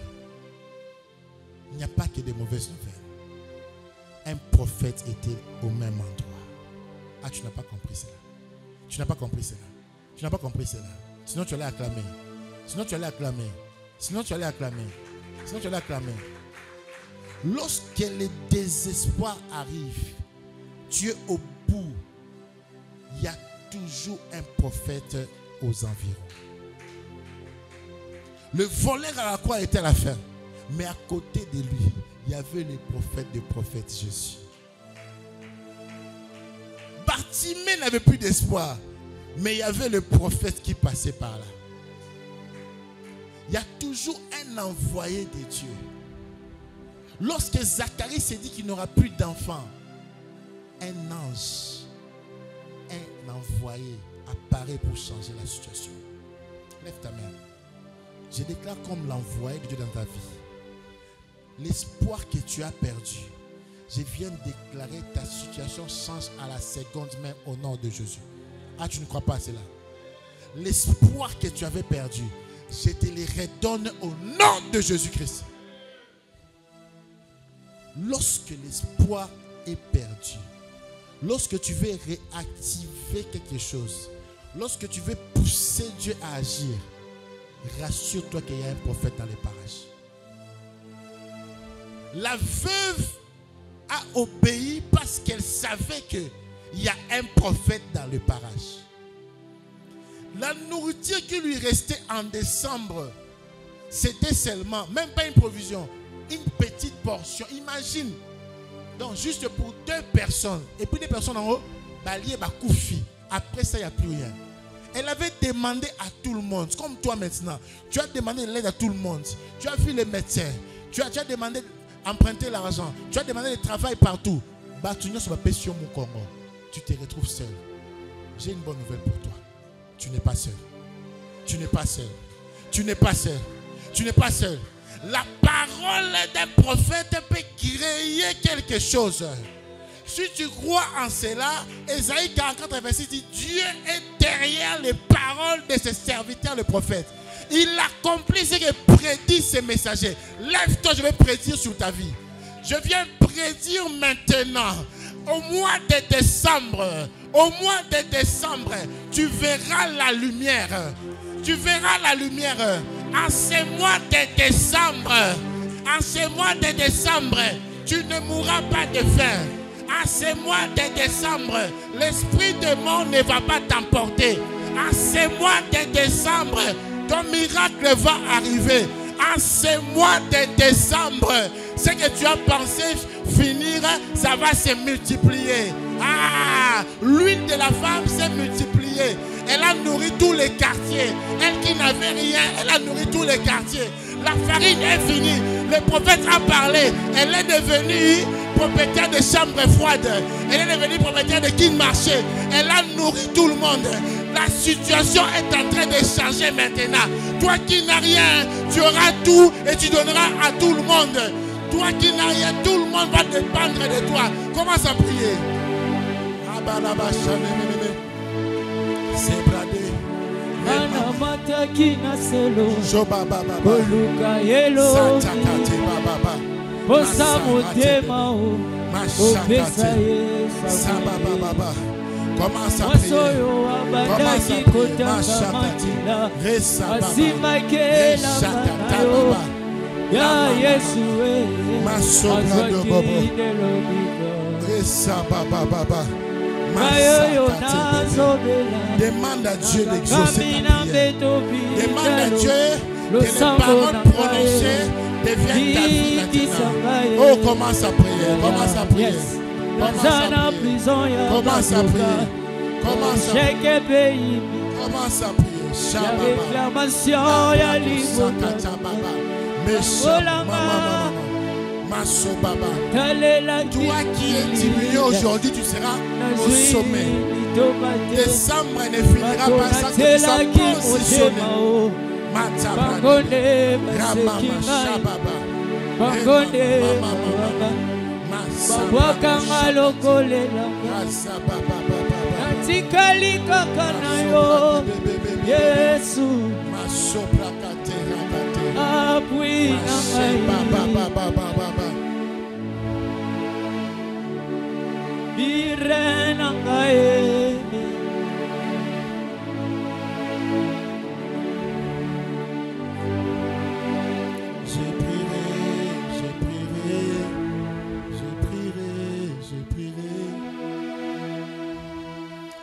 Il n'y a pas que des mauvaises nouvelles. Un prophète était au même endroit. Ah, tu n'as pas compris cela. Tu n'as pas compris cela. Tu n'as pas compris cela. Sinon tu allais acclamer. Sinon tu allais acclamer. Sinon tu allais acclamer. Sinon tu allais acclamer. Lorsque le désespoir arrive, tu es au bout. Il y a toujours un prophète aux environs. Le voleur à la croix était à la fin. Mais à côté de lui, il y avait le prophète des prophètes, Jésus. Bartimée n'avait plus d'espoir. Mais il y avait le prophète qui passait par là. Il y a toujours un envoyé de Dieu. Lorsque Zacharie s'est dit qu'il n'aura plus d'enfants, un ange, un envoyé apparaît pour changer la situation. Lève ta main. Je déclare comme l'envoyé de Dieu dans ta vie. L'espoir que tu as perdu, je viens de déclarer ta situation change à la seconde même au nom de Jésus. Ah, tu ne crois pas à cela? L'espoir que tu avais perdu, je te les redonne au nom de Jésus-Christ. Lorsque l'espoir est perdu, lorsque tu veux réactiver quelque chose, lorsque tu veux pousser Dieu à agir, rassure-toi qu'il y a un prophète dans les parages. La veuve a obéi parce qu'elle savait qu'il y a un prophète dans le parage. La nourriture qui lui restait en décembre, c'était seulement, même pas une provision, une petite portion. Imagine, donc juste pour 2 personnes, et puis des personnes en haut, après ça, il n'y a plus rien. Elle avait demandé à tout le monde, comme toi maintenant, tu as demandé de l'aide à tout le monde, tu as vu les médecins, tu as demandé d'emprunter l'argent, tu as demandé le travail partout. Tu te retrouves seul. J'ai une bonne nouvelle pour toi. Tu n'es pas seul. Tu n'es pas seul. Tu n'es pas seul. Tu n'es pas seul. La parole d'un prophète peut créer quelque chose. Si tu crois en cela, Ésaïe 44, verset dit, Dieu est derrière les paroles de ses serviteurs, le prophète. Il accomplit ce que prédit ses messagers. Lève-toi, je vais prédire sur ta vie. Je viens prédire maintenant, au mois de décembre, tu verras la lumière. Tu verras la lumière. En ce mois de décembre, tu ne mourras pas de faim. En ce mois de décembre, l'esprit de mort ne va pas t'emporter. En ce mois de décembre, ton miracle va arriver. En ce mois de décembre, ce que tu as pensé finir, ça va se multiplier. Ah, l'huile de la femme s'est multipliée. Elle a nourri tous les quartiers. Elle qui n'avait rien, elle a nourri tous les quartiers. La farine est finie. Le prophète a parlé. Elle est devenue propriétaire de chambres froides. Elle est devenue propriétaire de guides marchés. Elle a nourri tout le monde. La situation est en train de changer maintenant. Toi qui n'as rien, tu auras tout et tu donneras à tout le monde. Toi qui n'as rien, tout le monde va dépendre de toi. Commence à prier. C'est bradé. Commence à prier. Commence demande à Dieu d'exaucer ta prière. Demande à Dieu que les paroles prononcées deviennent ta vie maintenant. Oh, commence à prier. Commence à prier. Commence à prier. Commence à prier. Commence à prier. Commence à prier. Toi qui es diminué aujourd'hui, tu seras au sommet. Décembre ne finira pas sans que tu sois positionné.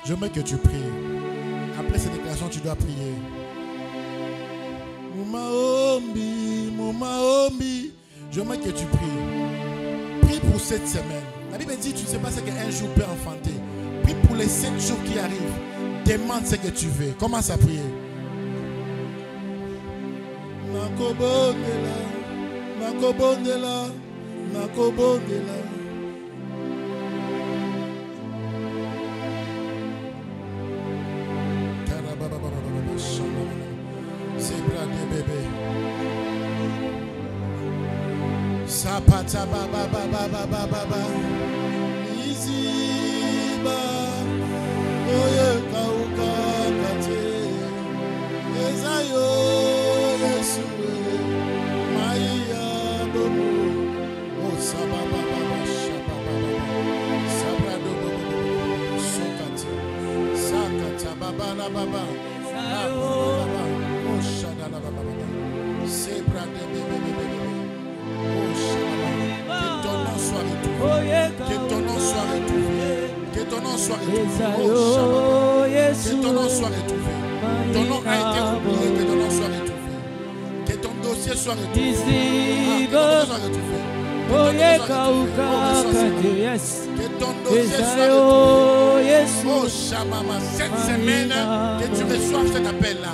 Je veux que tu pries. Après cette déclaration, tu dois prier. Je veux que tu pries. Prie pour cette semaine. La Bible dit, tu ne sais pas ce qu'un jour peut enfanter. Prie pour les 7 jours qui arrivent. Demande ce que tu veux. Commence à prier. Sapata baba baba baba baba Iziba Oye kauka kate Ezayo soit retrouvé. Oh, que ton nom soit retrouvé. Ton nom a été oublié, que ton nom soit retrouvé. Que ton dossier soit retrouvé. Que ton dossier soit retrouvé. Que ton dossier soit retrouvé. Oh, Shamama, cette semaine, que tu reçoives cet appel-là.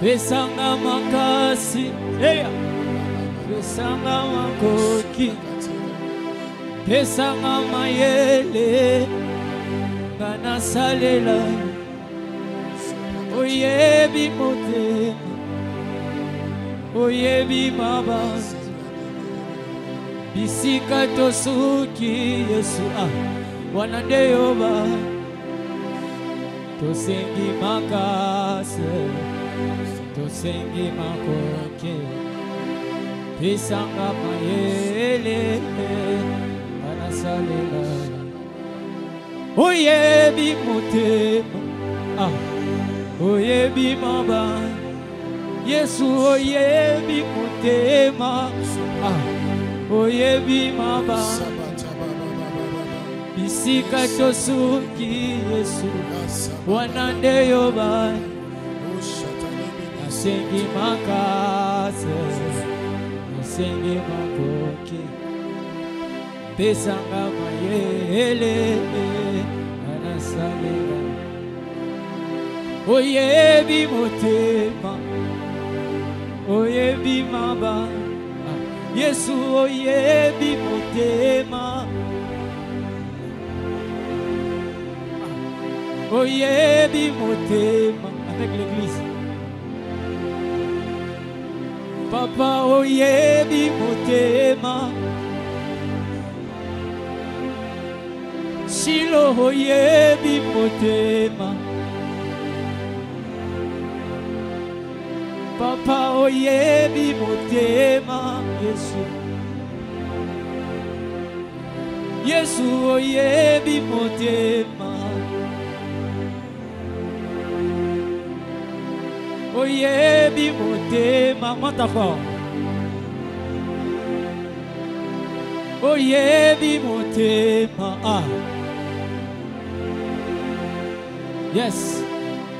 Pesanga makasi, pesanga makoki, pesanga mayele, ngana salela, oyebi motema, oyebi mabasi, bisika tosuki Yesu wanande yoba, tosengi makasi. Tosengi makoke, pesanga mayele, anasalela. Oyebi motema, oyebi maba. Yesu oyebi motema, oyebi maba. Bisika tosuki Yesu, wanande yoba. Sengi makase, sengi makoki, pesanga mayele, anasalela. Oyebi motema, oyebi maba. Yesu oyebi motema, oyebi motema. Avec l'église. Papa oyebi motema, Shilo oyebi motema, Papa oyebi motema, Yesu oyebi motema, oyebi motema, monta fort. Oyebi motema, yes.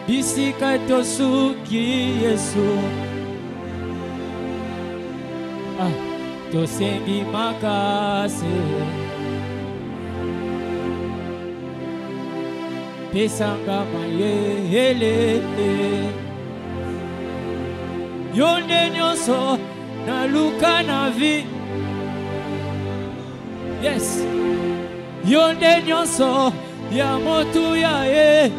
Bisika tosuki Yesu, tosengi makase, pesanga mayele. Yonde nyonso na luka na vi, yes. Yonde nyonso ya motu ya e,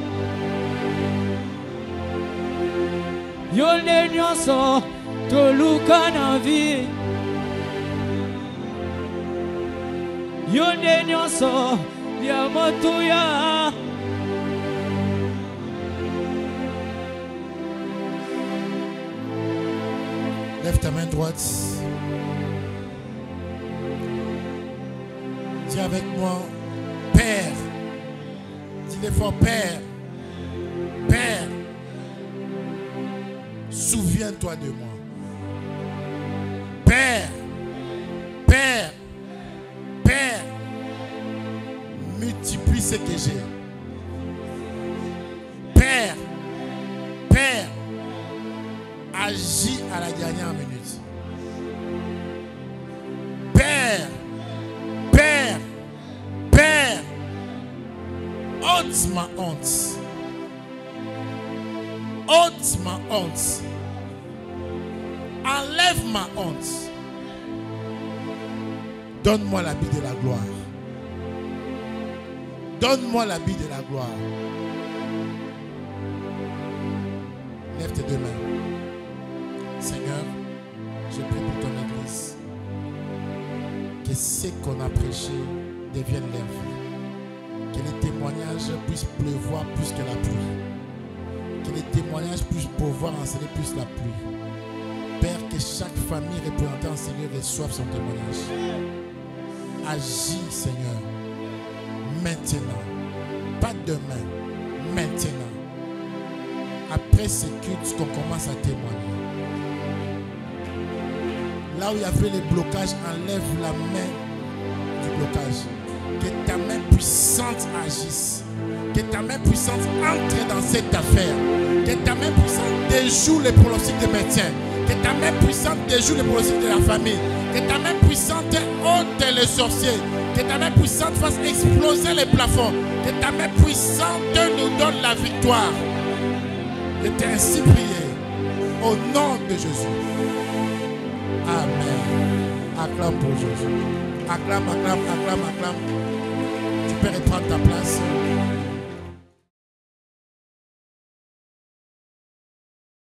yonde nyonso to luka na vi, yonde nyonso ya motu ya. Lève ta main droite. Dis avec moi, Père. Dis-le fort, Père. Père, souviens-toi de moi. Père, Père, Père, multiplie ce que j'ai. Père, Père, agis à la dernière minute. Père, Père, Père, ôte ma honte. Ôte ma honte. Enlève ma honte. Donne-moi l'habit de la gloire. Donne-moi l'habit de la gloire. Lève tes deux mains. Seigneur, je prie pour ton église. que ce qu'on a prêché devienne leur vie. Que les témoignages puissent pleuvoir plus que la pluie. Que les témoignages puissent pouvoir enseigner plus la pluie. Père, que chaque famille représentée en Seigneur reçoive son témoignage. Agis, Seigneur, maintenant. Pas demain, maintenant. Après ce culte, qu'on commence à témoigner. Là où il y avait les blocages, enlève la main du blocage. Que ta main puissante agisse. Que ta main puissante entre dans cette affaire. Que ta main puissante déjoue les pronostics des médecins. Que ta main puissante déjoue les pronostics de la famille. Que ta main puissante ôte les sorciers. Que ta main puissante fasse exploser les plafonds. Que ta main puissante nous donne la victoire. Je t'ai ainsi prié au nom de Jésus. Amen. Acclame pour Jésus. Acclame, acclame, acclame, acclame. Tu peux reprendre ta place.